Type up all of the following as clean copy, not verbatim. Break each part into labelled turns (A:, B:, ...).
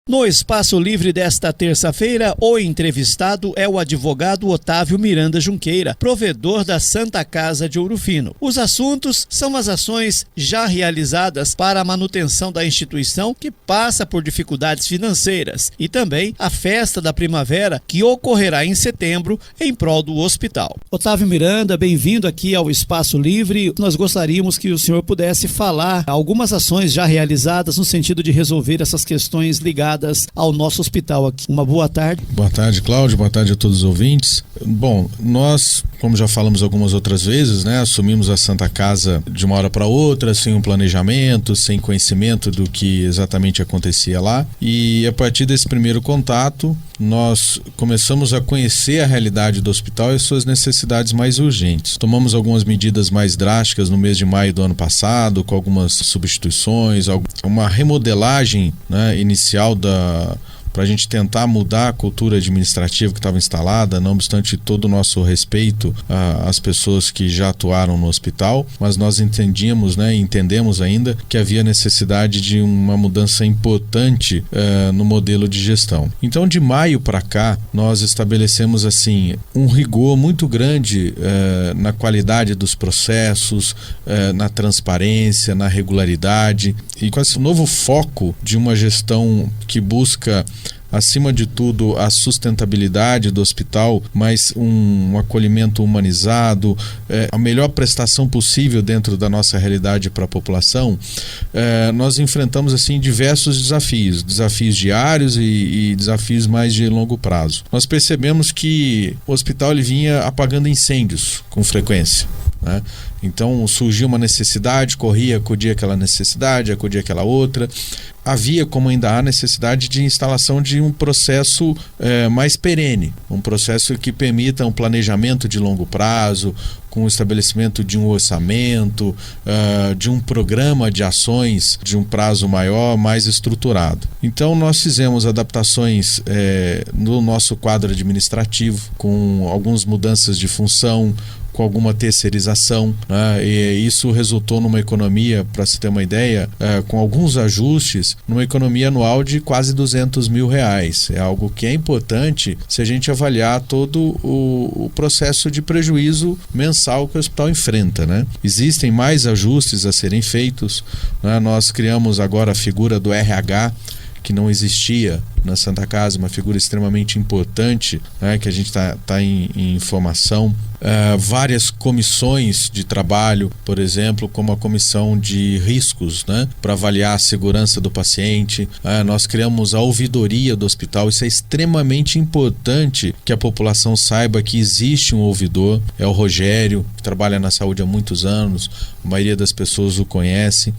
A: No Espaço Livre desta terça-feira, o entrevistado é o advogado Otávio Miranda Junqueira, provedor da Santa Casa de Ouro Fino. Os assuntos são as ações já realizadas para a manutenção da instituição, que passa por dificuldades financeiras, e também a festa da primavera, que ocorrerá em setembro em prol do hospital. Otávio Miranda, bem-vindo aqui ao Espaço Livre. Nós gostaríamos que o senhor pudesse falar algumas ações já realizadas no sentido de resolver essas questões ligadas ao nosso hospital aqui. Uma boa tarde.
B: Boa tarde, Cláudio. Boa tarde a todos os ouvintes. Bom, nós, como já falamos algumas outras vezes, assumimos a Santa Casa de uma hora para outra, sem um planejamento, sem conhecimento do que exatamente acontecia lá. E a partir desse primeiro contato, nós começamos a conhecer a realidade do hospital e as suas necessidades mais urgentes. Tomamos algumas medidas mais drásticas no mês de maio do ano passado, com algumas substituições, uma remodelagem inicial para a gente tentar mudar a cultura administrativa que estava instalada, não obstante todo o nosso respeito às pessoas que já atuaram no hospital, mas nós entendemos, e entendemos ainda que havia necessidade de uma mudança importante no modelo de gestão. Então, de maio para cá, nós estabelecemos um rigor muito grande na qualidade dos processos, na transparência, na regularidade, e com esse novo foco de uma gestão que busca, acima de tudo, a sustentabilidade do hospital, mas um acolhimento humanizado, a melhor prestação possível dentro da nossa realidade para a população, nós enfrentamos diversos desafios diários e desafios mais de longo prazo. Nós percebemos que o hospital ele vinha apagando incêndios com frequência. Então surgiu uma necessidade, acudia aquela necessidade, acudia aquela outra. Havia, como ainda há, necessidade de instalação de um processo mais perene, um processo que permita um planejamento de longo prazo, com o estabelecimento de um orçamento, de um programa de ações de um prazo maior, mais estruturado. Então nós fizemos adaptações no nosso quadro administrativo, com algumas mudanças de função, com alguma terceirização, e isso resultou numa economia, para se ter uma ideia, com alguns ajustes, numa economia anual de quase R$200 mil. É algo que é importante se a gente avaliar todo o processo de prejuízo mensal que o hospital enfrenta. Existem mais ajustes a serem feitos. Nós criamos agora a figura do RH, que não existia na Santa Casa, uma figura extremamente importante, que a gente está em formação. Várias comissões de trabalho, por exemplo, como a comissão de riscos, para avaliar a segurança do paciente. Nós criamos a ouvidoria do hospital. Isso é extremamente importante que a população saiba que existe um ouvidor. É o Rogério, que trabalha na saúde há muitos anos, a maioria das pessoas o conhece.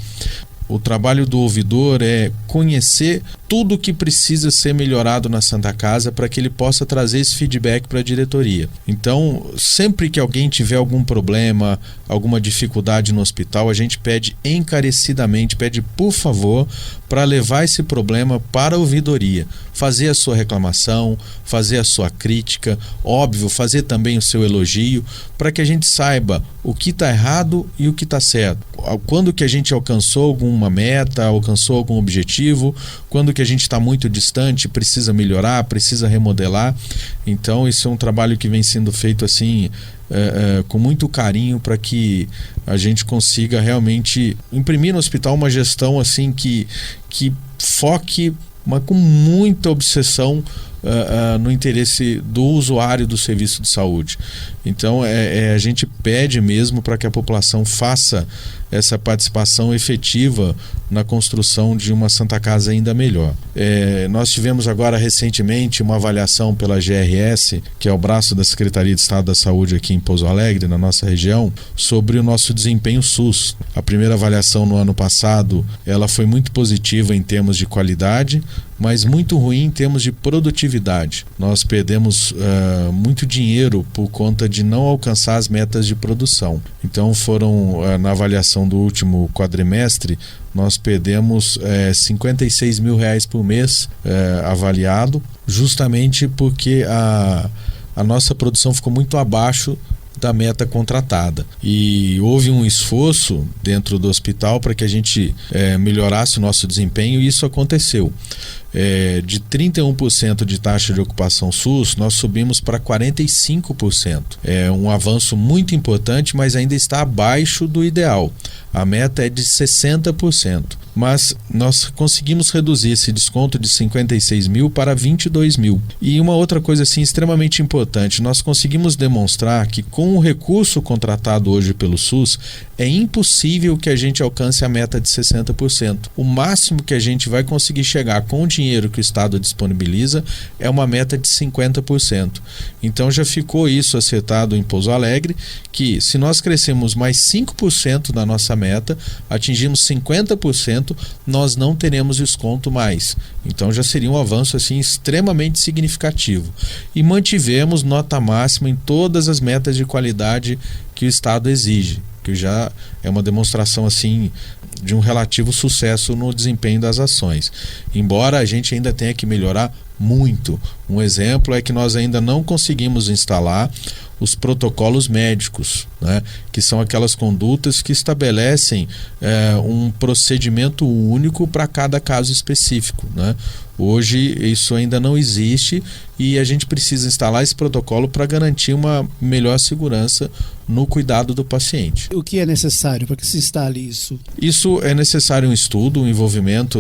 B: O trabalho do ouvidor é conhecer tudo o que precisa ser melhorado na Santa Casa para que ele possa trazer esse feedback para a diretoria. Então, sempre que alguém tiver algum problema, alguma dificuldade no hospital, a gente pede encarecidamente, pede por favor, para levar esse problema para a ouvidoria, fazer a sua reclamação, fazer a sua crítica, óbvio, fazer também o seu elogio, para que a gente saiba o que está errado e o que está certo. Quando que a gente alcançou alguma meta, alcançou algum objetivo, quando que a gente está muito distante, precisa melhorar, precisa remodelar. Então isso é um trabalho que vem sendo feito com muito carinho para que a gente consiga realmente imprimir no hospital uma gestão que foque, mas com muita obsessão no interesse do usuário do serviço de saúde. Então a gente pede mesmo para que a população faça essa participação efetiva na construção de uma Santa Casa ainda melhor. Nós tivemos agora recentemente uma avaliação pela GRS, que é o braço da Secretaria de Estado da Saúde aqui em Pouso Alegre, na nossa região, sobre o nosso desempenho SUS. A primeira avaliação no ano passado, ela foi muito positiva em termos de qualidade, mas muito ruim em termos de produtividade. Nós perdemos muito dinheiro por conta de não alcançar as metas de produção. Então na avaliação do último quadrimestre, nós perdemos R$56 mil por mês avaliado, justamente porque a nossa produção ficou muito abaixo da meta contratada. E houve um esforço dentro do hospital para que a gente melhorasse o nosso desempenho, e isso aconteceu. de 31% de taxa de ocupação SUS, nós subimos para 45%. É um avanço muito importante, mas ainda está abaixo do ideal. A meta é de 60%. Mas nós conseguimos reduzir esse desconto de 56 mil para 22 mil. E uma outra coisa assim extremamente importante, nós conseguimos demonstrar que com o recurso contratado hoje pelo SUS, é impossível que a gente alcance a meta de 60%. O máximo que a gente vai conseguir chegar com o dinheiro que o Estado disponibiliza é uma meta de 50%. Então já ficou isso acertado em Pouso Alegre, que se nós crescemos mais 5% da nossa meta, atingimos 50%, nós não teremos desconto mais. Então já seria um avanço assim extremamente significativo. E mantivemos nota máxima em todas as metas de qualidade que o Estado exige, que já é uma demonstração assim de um relativo sucesso no desempenho das ações. Embora a gente ainda tenha que melhorar muito. Um exemplo é que nós ainda não conseguimos instalar os protocolos médicos, né, que são aquelas condutas que estabelecem um procedimento único para cada caso específico, né? Hoje isso ainda não existe e a gente precisa instalar esse protocolo para garantir uma melhor segurança no cuidado do paciente.
A: O que é necessário para que se instale isso?
B: Isso é necessário um estudo, um envolvimento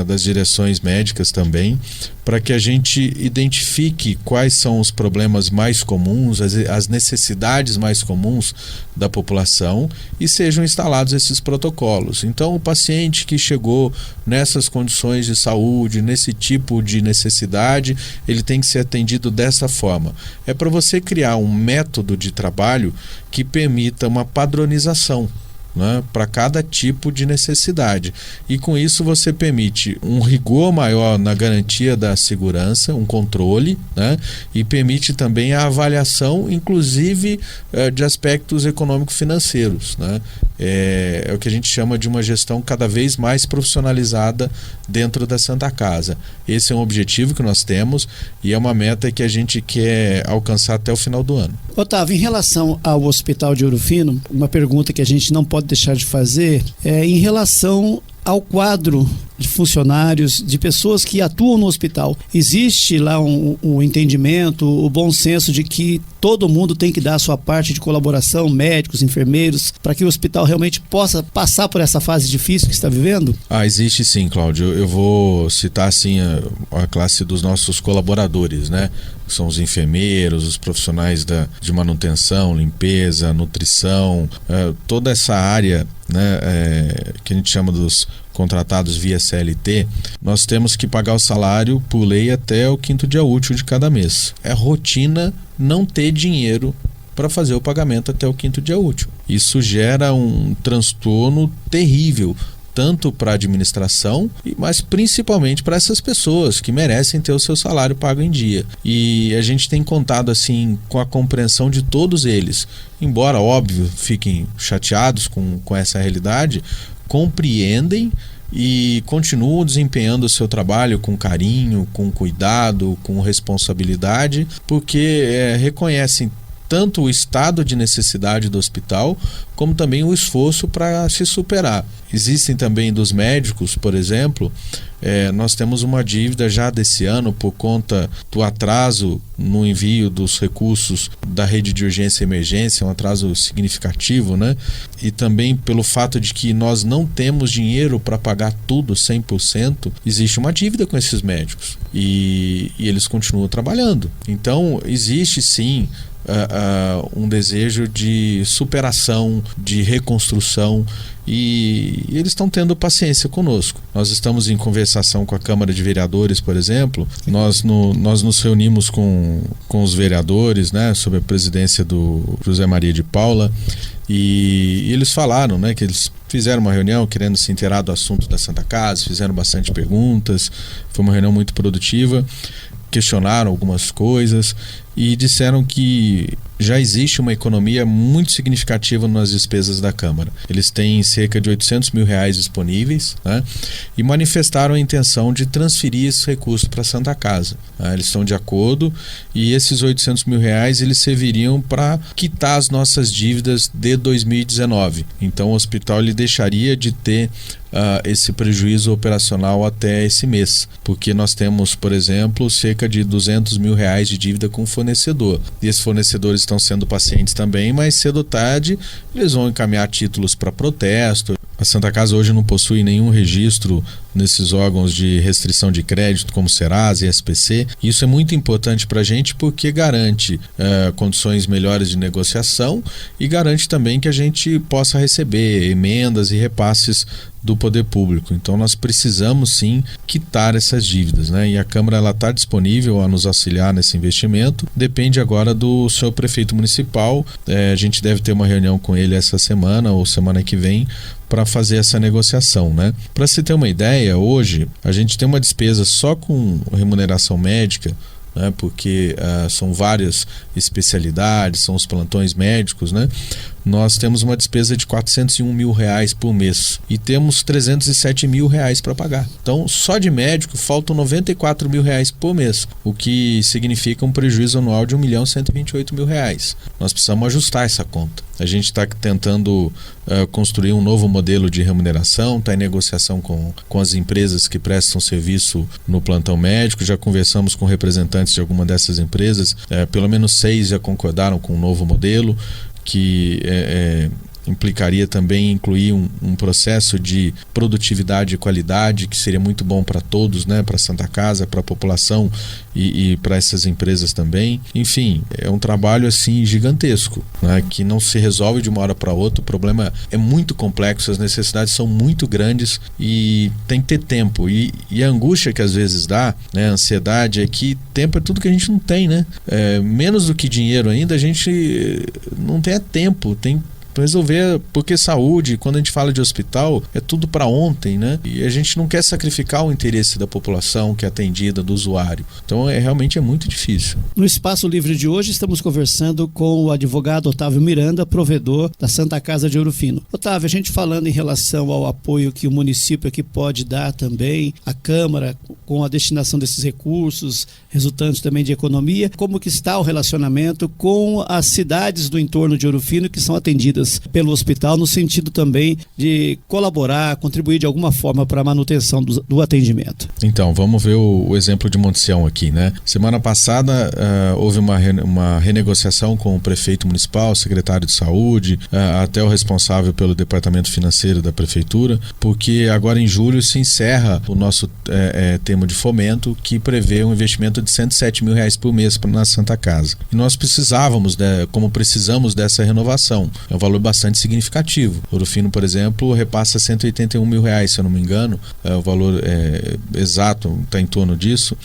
B: das direções médicas também, para que a gente identifique quais são os problemas mais comuns, as necessidades mais comuns da população e sejam instalados esses protocolos. Então, o paciente que chegou nessas condições de saúde, nesse tipo de necessidade, ele tem que ser atendido dessa forma. É para você criar um método de trabalho que permita uma padronização, né, para cada tipo de necessidade. E com isso você permite um rigor maior na garantia da segurança, um controle, né, e permite também a avaliação, inclusive de aspectos econômico-financeiros, né. É o que a gente chama de uma gestão cada vez mais profissionalizada dentro da Santa Casa. Esse é um objetivo que nós temos e é uma meta que a gente quer alcançar até o final do ano.
A: Otávio, em relação ao Hospital de Ouro Fino, uma pergunta que a gente não pode deixar de fazer é em relação ao quadro de funcionários, de pessoas que atuam no hospital. Existe lá um entendimento, o bom senso de que todo mundo tem que dar a sua parte de colaboração, médicos, enfermeiros, para que o hospital realmente possa passar por essa fase difícil que está vivendo?
B: Existe sim, Cláudio. Eu vou citar assim a classe dos nossos colaboradores, né? São os enfermeiros, os profissionais de manutenção, limpeza, nutrição, toda essa área, né, que a gente chama dos contratados via CLT, nós temos que pagar o salário por lei até o 5º dia útil de cada mês. É rotina não ter dinheiro para fazer o pagamento até o 5º dia útil. Isso gera um transtorno terrível, tanto para a administração, mas principalmente para essas pessoas que merecem ter o seu salário pago em dia. E a gente tem contado assim com a compreensão de todos eles. Embora, óbvio, fiquem chateados com essa realidade, compreendem e continuam desempenhando o seu trabalho com carinho, com cuidado, com responsabilidade, porque reconhecem tanto o estado de necessidade do hospital, como também o esforço para se superar. Existem também dos médicos, por exemplo, nós temos uma dívida já desse ano por conta do atraso no envio dos recursos da rede de urgência e emergência, um atraso significativo, né? E também pelo fato de que nós não temos dinheiro para pagar tudo 100%, existe uma dívida com esses médicos e eles continuam trabalhando. Então, existe sim um desejo de superação, de reconstrução, e eles estão tendo paciência conosco. Nós estamos em conversação com a Câmara de Vereadores, por exemplo. Nós nos reunimos com os vereadores, né, sob a presidência do José Maria de Paula, e eles falaram, né, que eles fizeram uma reunião querendo se inteirar do assunto da Santa Casa, fizeram bastante perguntas, foi uma reunião muito produtiva, questionaram algumas coisas e disseram que já existe uma economia muito significativa nas despesas da Câmara. Eles têm cerca de R$800 mil disponíveis, né? E manifestaram a intenção de transferir esses recursos para a Santa Casa. Eles estão de acordo e esses R$800 mil eles serviriam para quitar as nossas dívidas de 2019. Então o hospital ele deixaria de ter esse prejuízo operacional até esse mês, porque nós temos, por exemplo, cerca de R$200 mil de dívida com o fornecedor, e esses fornecedores estão sendo pacientes também, mas cedo ou tarde eles vão encaminhar títulos para protesto. A Santa Casa hoje não possui nenhum registro nesses órgãos de restrição de crédito como Serasa e SPC. Isso é muito importante para a gente porque garante condições melhores de negociação e garante também que a gente possa receber emendas e repasses do poder público. Então nós precisamos sim quitar essas dívidas, né? E a Câmara está disponível a nos auxiliar nesse investimento. Depende agora do senhor prefeito municipal. A gente deve ter uma reunião com ele essa semana ou semana que vem para fazer essa negociação, né? Para se ter uma ideia, hoje a gente tem uma despesa só com remuneração médica, né? Porque são várias especialidades, são os plantões médicos, né? Nós temos uma despesa de R$401 mil por mês e temos R$307 mil para pagar. Então, só de médico faltam R$94 mil por mês, o que significa um prejuízo anual de R$1.128.000. Nós precisamos ajustar essa conta. A gente está tentando construir um novo modelo de remuneração, está em negociação com as empresas que prestam serviço no plantão médico. Já conversamos com representantes de alguma dessas empresas, pelo menos 6 já concordaram com o novo modelo, que implicaria também incluir um processo de produtividade e qualidade que seria muito bom para todos, né? Para a Santa Casa, para a população e para essas empresas também. Enfim, é um trabalho assim gigantesco, né? Que não se resolve de uma hora para outra. O problema é muito complexo, as necessidades são muito grandes e tem que ter tempo. E a angústia que às vezes dá, né? A ansiedade é que tempo é tudo que a gente não tem, né? Menos do que dinheiro ainda, a gente não tem tempo, tem para resolver, porque saúde, quando a gente fala de hospital, é tudo para ontem, né? E a gente não quer sacrificar o interesse da população que é atendida, do usuário. Então, realmente é muito difícil.
A: No Espaço Livre de hoje, estamos conversando com o advogado Otávio Miranda, provedor da Santa Casa de Ouro Fino. Otávio, a gente falando em relação ao apoio que o município aqui pode dar também, a Câmara, com a destinação desses recursos, resultantes também de economia, como que está o relacionamento com as cidades do entorno de Ouro Fino que são atendidas pelo hospital, no sentido também de colaborar, contribuir de alguma forma para a manutenção do atendimento.
B: Então, vamos ver o exemplo de Monte Sião aqui, né? Semana passada houve uma renegociação com o prefeito municipal, o secretário de saúde, até o responsável pelo departamento financeiro da prefeitura, porque agora em julho se encerra o nosso termo de fomento, que prevê um investimento de R$107 mil por mês na Santa Casa. E nós precisamos dessa renovação. É um valor bastante significativo. Ouro Fino, por exemplo, repassa R$181 mil, se eu não me engano. O valor exato está em torno disso.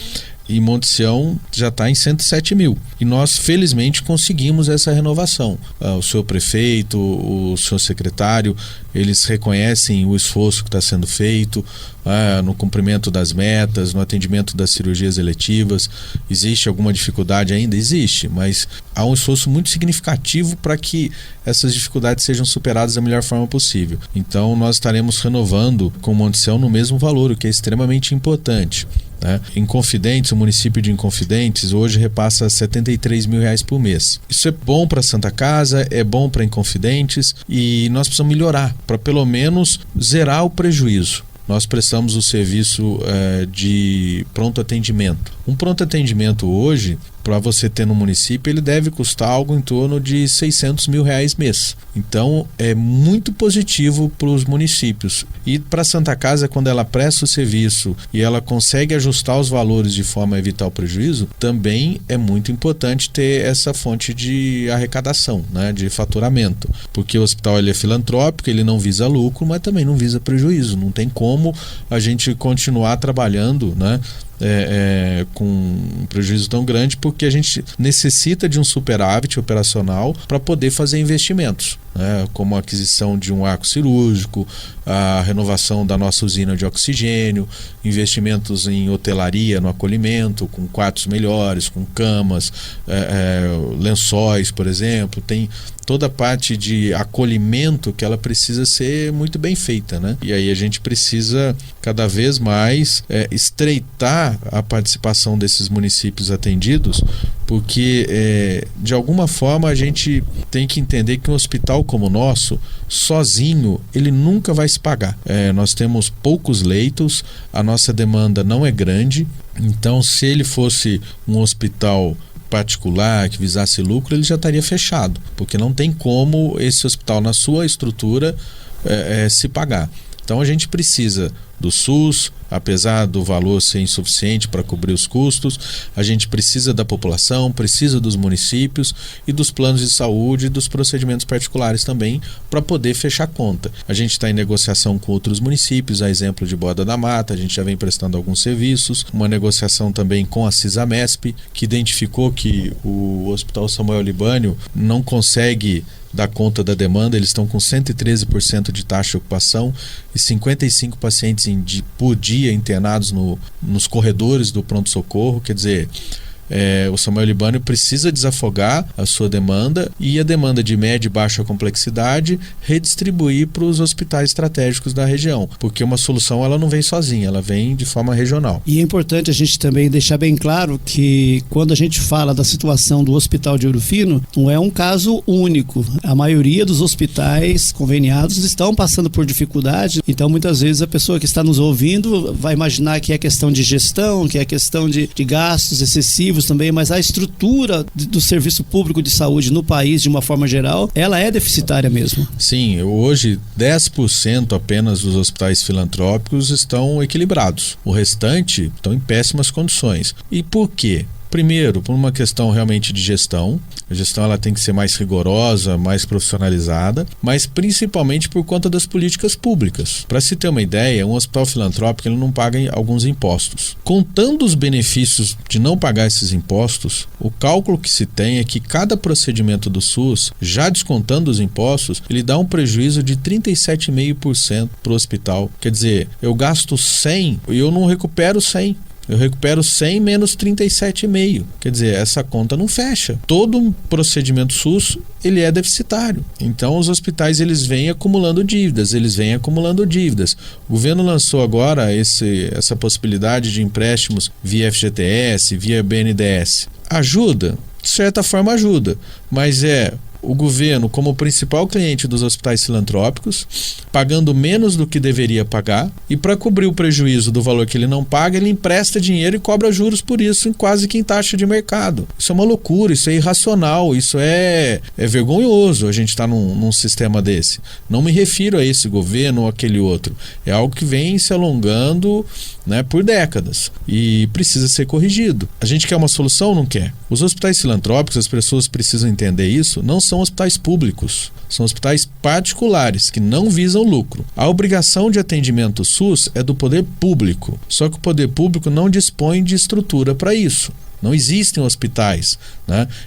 B: E Monte Sião já está em 107 mil. E nós, felizmente, conseguimos essa renovação. O senhor prefeito, o senhor secretário, eles reconhecem o esforço que está sendo feito no cumprimento das metas, no atendimento das cirurgias eletivas. Existe alguma dificuldade ainda? Existe, mas há um esforço muito significativo para que essas dificuldades sejam superadas da melhor forma possível. Então, nós estaremos renovando com Monte Sião no mesmo valor, o que é extremamente importante. Em Confidentes, o município de Inconfidentes hoje repassa R$73 mil por mês. Isso é bom para Santa Casa, é bom para Inconfidentes e nós precisamos melhorar para pelo menos zerar o prejuízo. Nós prestamos o serviço de pronto atendimento. Um pronto atendimento hoje, para você ter no município, ele deve custar algo em torno de R$600 mil mês. Então, é muito positivo para os municípios. E para a Santa Casa, quando ela presta o serviço e ela consegue ajustar os valores de forma a evitar o prejuízo, também é muito importante ter essa fonte de arrecadação, né, de faturamento. Porque o hospital ele é filantrópico, ele não visa lucro, mas também não visa prejuízo. Não tem como a gente continuar trabalhando, né, com um prejuízo tão grande, porque a gente necessita de um superávit operacional para poder fazer investimentos, né, como a aquisição de um arco cirúrgico, a renovação da nossa usina de oxigênio, investimentos em hotelaria, no acolhimento, com quartos melhores, com camas, lençóis, por exemplo. Tem toda a parte de acolhimento que ela precisa ser muito bem feita, né? E aí a gente precisa cada vez mais estreitar a participação desses municípios atendidos, porque de alguma forma a gente tem que entender que um hospital como o nosso, sozinho, ele nunca vai se pagar. Nós temos poucos leitos, a nossa demanda não é grande, então se ele fosse um hospital particular que visasse lucro, ele já estaria fechado, porque não tem como esse hospital na sua estrutura se pagar. Então a gente precisa do SUS, apesar do valor ser insuficiente para cobrir os custos, a gente precisa da população, precisa dos municípios e dos planos de saúde e dos procedimentos particulares também para poder fechar conta. A gente está em negociação com outros municípios, a exemplo de Borda da Mata, a gente já vem prestando alguns serviços, uma negociação também com a CISAMESP, que identificou que o Hospital Samuel Libânio não consegue dar conta da demanda, eles estão com 113% de taxa de ocupação e 55 pacientes por dia internados nos corredores do pronto-socorro, quer dizer, o Samuel Libânio precisa desafogar a sua demanda e a demanda de média e baixa complexidade redistribuir para os hospitais estratégicos da região, porque uma solução ela não vem sozinha, ela vem de forma regional.
A: E é importante a gente também deixar bem claro que quando a gente fala da situação do Hospital de Ouro Fino, não é um caso único. A maioria dos hospitais conveniados estão passando por dificuldade, então muitas vezes a pessoa que está nos ouvindo vai imaginar que é questão de gestão, que é questão de gastos excessivos também, mas a estrutura do serviço público de saúde no país, de uma forma geral, ela é deficitária mesmo.
B: Sim, hoje 10% apenas dos hospitais filantrópicos estão equilibrados. O restante estão em péssimas condições. E por quê? Primeiro, por uma questão realmente de gestão. A gestão ela tem que ser mais rigorosa, mais profissionalizada, mas principalmente por conta das políticas públicas. Para se ter uma ideia, um hospital filantrópico ele não paga alguns impostos. Contando os benefícios de não pagar esses impostos, o cálculo que se tem é que cada procedimento do SUS, já descontando os impostos, ele dá um prejuízo de 37,5% para o hospital. Quer dizer, eu gasto 100 e eu não recupero 100. Eu recupero 100 menos 37,5. Quer dizer, essa conta não fecha. Todo procedimento SUS, ele é deficitário. Então, os hospitais, eles vêm acumulando dívidas. O governo lançou agora essa possibilidade de empréstimos via FGTS, via BNDES. Ajuda? De certa forma ajuda, mas o governo, como principal cliente dos hospitais filantrópicos, pagando menos do que deveria pagar, e para cobrir o prejuízo do valor que ele não paga, ele empresta dinheiro e cobra juros por isso, quase que em taxa de mercado. Isso é uma loucura, isso é irracional, isso é vergonhoso a gente estar num sistema desse. Não me refiro a esse governo ou aquele outro. É algo que vem se alongando, por décadas e precisa ser corrigido. A gente quer uma solução ou não quer? Os hospitais filantrópicos, as pessoas precisam entender isso, não são hospitais públicos, são hospitais particulares que não visam lucro. A obrigação de atendimento SUS é do poder público, só que o poder público não dispõe de estrutura para isso. Não existem hospitais,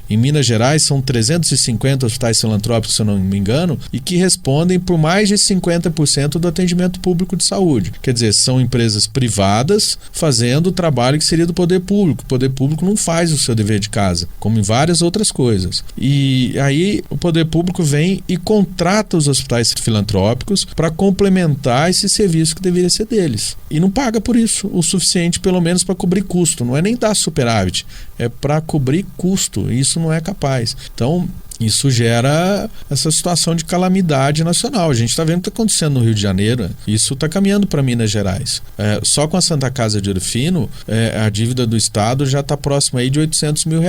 B: Em Minas Gerais são 350 hospitais filantrópicos, se eu não me engano, e que respondem por mais de 50% do atendimento público de saúde. Quer dizer, são empresas privadas fazendo o trabalho que seria do poder público. O poder público não faz o seu dever de casa, como em várias outras coisas. E aí o poder público vem e contrata os hospitais filantrópicos para complementar esse serviço que deveria ser deles. E não paga por isso o suficiente, pelo menos para cobrir custo. Não é nem dar superávit, é para cobrir custo, e isso não é capaz. Então, isso gera essa situação de calamidade nacional. A gente está vendo o que está acontecendo no Rio de Janeiro. Isso está caminhando para Minas Gerais. Só com a Santa Casa de Ouro Fino, a dívida do Estado já está próxima aí de R$800 mil.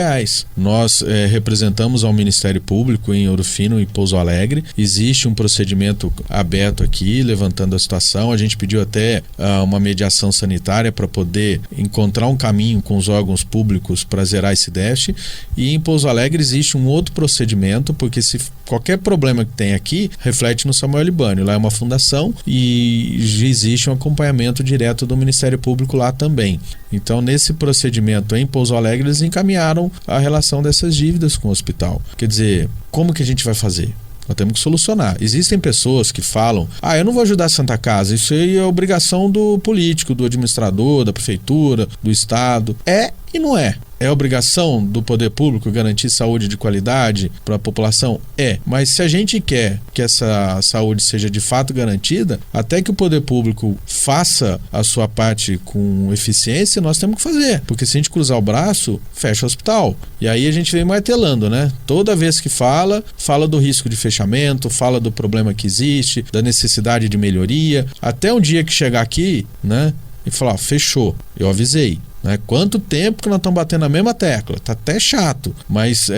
B: Nós representamos ao Ministério Público em Ouro Fino e Pouso Alegre. Existe um procedimento aberto aqui, levantando a situação. A gente pediu até uma mediação sanitária para poder encontrar um caminho com os órgãos públicos para zerar esse déficit. E em Pouso Alegre existe um outro procedimento, porque se qualquer problema que tem aqui reflete no Samuel Libânio. Lá é uma fundação e existe um acompanhamento direto do Ministério Público lá também. Então, nesse procedimento em Pouso Alegre, eles encaminharam a relação dessas dívidas com o hospital. Quer dizer, como que a gente vai fazer? Nós temos que solucionar. Existem pessoas que falam: eu não vou ajudar a Santa Casa, isso aí é obrigação do político, do administrador, da prefeitura, do Estado. É E não é. É obrigação do poder público garantir saúde de qualidade para a população? É. Mas se a gente quer que essa saúde seja de fato garantida, até que o poder público faça a sua parte com eficiência, nós temos que fazer. Porque se a gente cruzar o braço, fecha o hospital. E aí a gente vem martelando, né? Toda vez que fala do risco de fechamento, fala do problema que existe, da necessidade de melhoria. Até um dia que chegar aqui, né? E falar, fechou, eu avisei. Né? Quanto tempo que nós estamos batendo na mesma tecla? Tá até chato, mas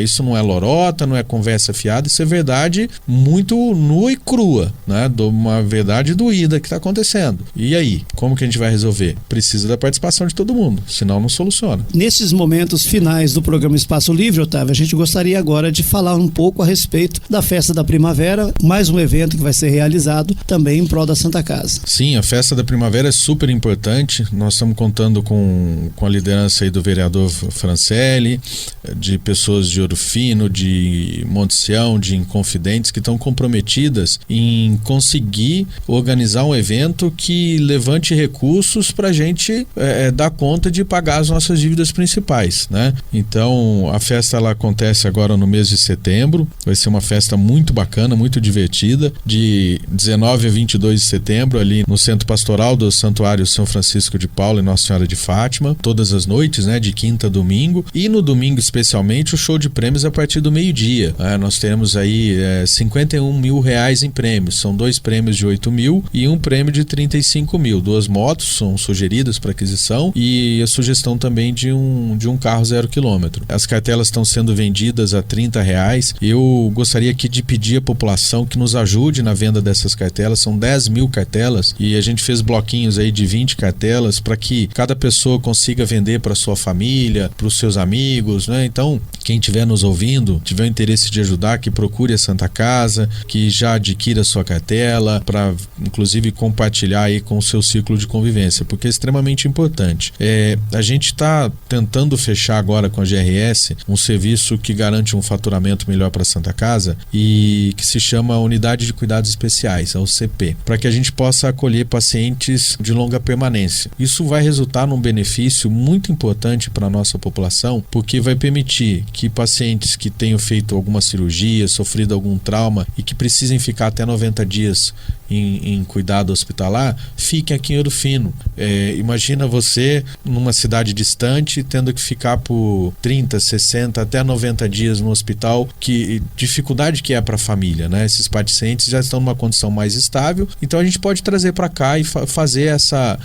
B: isso não é lorota, não é conversa fiada, isso é verdade muito nua e crua, né? Uma verdade doída que está acontecendo. E aí, como que a gente vai resolver? Precisa da participação de todo mundo, senão não soluciona.
A: Nesses momentos finais do programa Espaço Livre, Otávio, a gente gostaria agora de falar um pouco a respeito da Festa da Primavera, mais um evento que vai ser realizado também em prol da Santa Casa.
B: Sim, a Festa da Primavera é super importante, nós estamos contando com a liderança aí do vereador Francelli, de pessoas de Ouro Fino, de Monte Sião, de Inconfidentes, que estão comprometidas em conseguir organizar um evento que levante recursos para a gente dar conta de pagar as nossas dívidas principais, né? Então, a festa ela acontece agora no mês de setembro, vai ser uma festa muito bacana, muito divertida, de 19 a 22 de setembro, ali no Centro Pastoral do Santuário São Francisco de Paula e Nossa Senhora de Fátima, todas as noites, né, de quinta a domingo, e no domingo especialmente o show de prêmios a partir do meio-dia. Nós teremos aí 51 mil reais em prêmios, são 2 prêmios de 8 mil e um prêmio de 35 mil. 2 motos são sugeridas para aquisição e a sugestão também de um carro 0 km. As cartelas estão sendo vendidas a R$30. Eu gostaria aqui de pedir à população que nos ajude na venda dessas cartelas, são 10 mil cartelas e a gente fez bloquinhos aí de 20 cartelas para que cada pessoa consiga vender para sua família, para os seus amigos, né? Então, quem estiver nos ouvindo, tiver o interesse de ajudar, que procure a Santa Casa, que já adquira a sua cartela, para inclusive compartilhar aí com o seu ciclo de convivência, porque é extremamente importante. A gente está tentando fechar agora com a GRS um serviço que garante um faturamento melhor para a Santa Casa e que se chama Unidade de Cuidados Especiais, a UCP, para que a gente possa acolher pacientes de longa permanência. Isso vai resultar num benefício muito importante para a nossa população, porque vai permitir que pacientes que tenham feito alguma cirurgia, sofrido algum trauma e que precisem ficar até 90 dias em cuidado hospitalar, fiquem aqui em Ouro Fino. Imagina você numa cidade distante tendo que ficar por 30, 60, até 90 dias no hospital, que dificuldade que é para a família, né? Esses pacientes já estão numa condição mais estável, então a gente pode trazer para cá e fazer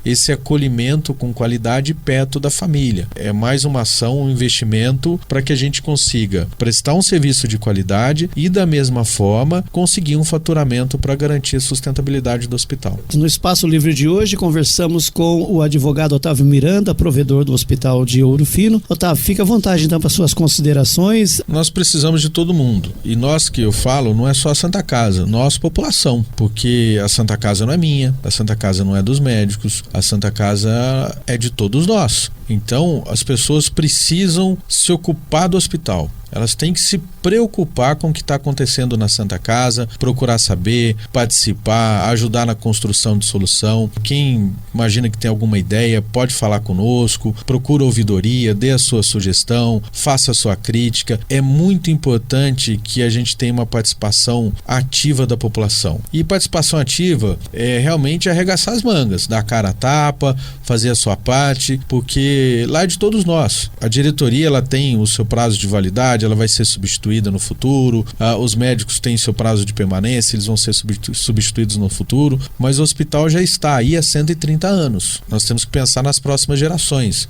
B: esse acolhimento com qualidade perto da família. É mais uma ação, um investimento para que a gente consiga prestar um serviço de qualidade e da mesma forma conseguir um faturamento para garantir a sustentabilidade do hospital.
A: No Espaço Livre de hoje conversamos com o advogado Otávio Miranda, provedor do Hospital de Ouro Fino. Otávio, fica à vontade então para suas considerações.
B: Nós precisamos de todo mundo e nós que eu falo não é só a Santa Casa, nós população, porque a Santa Casa não é minha, a Santa Casa não é dos médicos, a Santa Casa é de todos nós. Então, as pessoas precisam se ocupar do hospital. Elas têm que se preocupar com o que está acontecendo na Santa Casa, procurar saber, participar, ajudar na construção de solução. Quem imagina que tem alguma ideia, pode falar conosco, procura ouvidoria, dê a sua sugestão, faça a sua crítica. É muito importante que a gente tenha uma participação ativa da população. E participação ativa é realmente arregaçar as mangas, dar a cara a tapa, fazer a sua parte, porque lá é de todos nós. A diretoria ela tem o seu prazo de validade, ela vai ser substituída no futuro, os médicos têm seu prazo de permanência, eles vão ser substituídos no futuro, mas o hospital já está aí há 130 anos. Nós temos que pensar nas próximas gerações,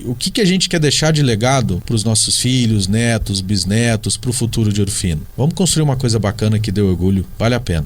B: o que a gente quer deixar de legado para os nossos filhos, netos, bisnetos, para o futuro de Ouro Fino. Vamos construir uma coisa bacana que dê orgulho, vale a pena.